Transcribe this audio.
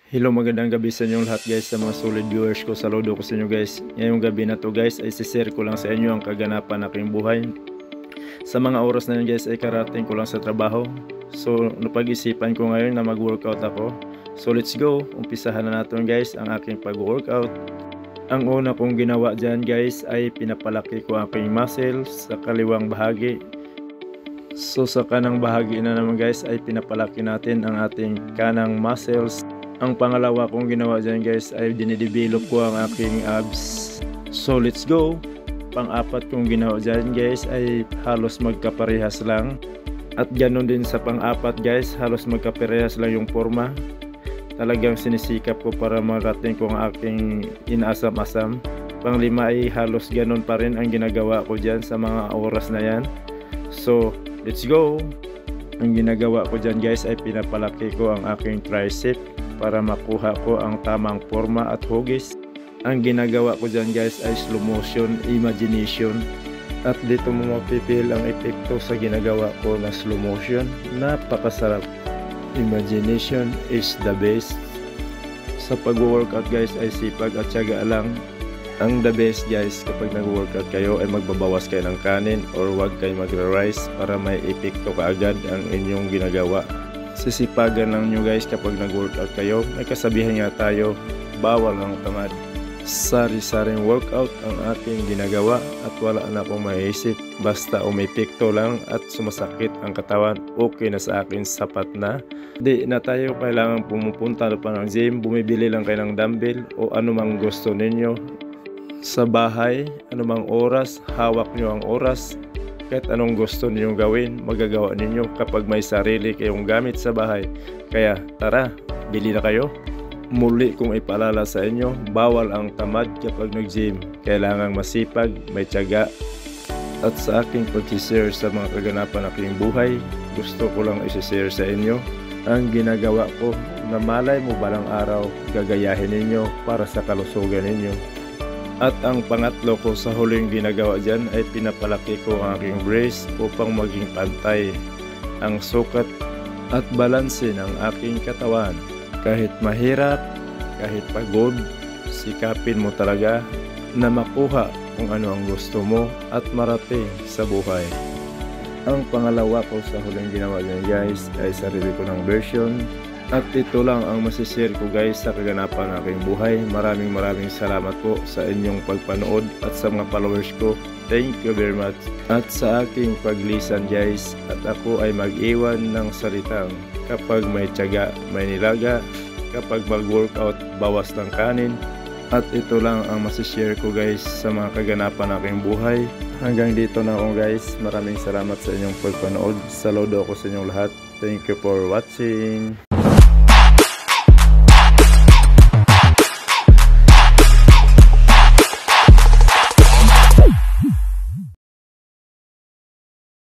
Hello, magandang gabi sa inyong lahat guys, sa mga solid viewers ko. Saludo ko sa inyo guys. Ngayong gabi na to guys ay sishare ko lang sa inyo ang kaganapan ng aking buhay. Sa mga oras na yun guys ay karating ko lang sa trabaho. So napag-isipan ko ngayon na mag-workout ako. So let's go, umpisahan na natin guys ang aking pag-workout. Ang una kong ginawa dyan guys ay pinapalaki ko ang aking muscles sa kaliwang bahagi. So sa kanang bahagi na naman guys ay pinapalaki natin ang ating kanang muscles. Ang pangalawa kong ginawa dyan guys ay dinidevelop ko ang aking abs. So let's go. Pang-apat kong ginawa dyan guys ay halos magkaparehas lang. At ganoon din sa pang-apat guys, halos magkaparehas lang yung forma. Talagang sinisikap ko para marating ko ang aking inasam-asam. Pang-lima ay halos ganoon pa rin ang ginagawa ko dyan sa mga oras na yan. So let's go. Ang ginagawa ko dyan guys ay pinapalaki ko ang aking tricep para makuha ko ang tamang forma at hugis. Ang ginagawa ko dyan guys ay slow motion imagination. At dito mo mapipil ang epekto sa ginagawa ko na slow motion. Napakasarap. Imagination is the best. Sa pag-workout guys ay sipag at tiyaga lang. Ang the best guys kapag nag-workout kayo ay magbabawas kayo ng kanin or wag kayo magra-rice para may epekto kaagad ang inyong ginagawa. Sisipagan lang nyo guys kapag nag-workout kayo. May kasabihan nga tayo, bawal ang tamad. Sari-saring workout ang ating ginagawa at wala na akong maisip. Basta umepekto lang at sumasakit ang katawan, okay na sa akin, sapat na. Di na tayo kailangan pumupunta pa ng gym, bumibili lang kayo ng dumbbell o anumang gusto ninyo. Sa bahay, anumang oras, hawak nyo ang oras. Kahit anong gusto ninyong gawin, magagawa ninyo kapag may sarili kayong gamit sa bahay. Kaya tara, bili na kayo. Muli kong ipaalala sa inyo, bawal ang tamad kapag nag-gym. Kailangang masipag, may tiyaga. At sa aking pag-share sa mga kaganapan ng aking buhay, gusto ko lang i-share sa inyo ang ginagawa ko na malay mo balang araw gagayahin ninyo para sa kalusugan ninyo. At ang pangatlo ko sa huling ginagawa dyan ay pinapalaki ko ang aking brace upang maging pantay ang sukat at balanse ng aking katawan. Kahit mahirap, kahit pagod, sikapin mo talaga na makuha kung ano ang gusto mo at marating sa buhay. Ang pangalawa ko sa huling ginawa dyan guys ay sarili ko ng version. At ito lang ang masishare ko guys sa kaganapan ng aking buhay. Maraming salamat po sa inyong pagpanood at sa mga followers ko. Thank you very much. At sa aking paglisan guys, at ako ay mag-iwan ng salitang kapag may tiyaga, may nilaga. Kapag mag-workout, bawas ng kanin. At ito lang ang masishare ko guys sa mga kaganapan ng aking buhay. Hanggang dito na ako guys. Maraming salamat sa inyong pagpanood. Saludo ako sa inyong lahat. Thank you for watching.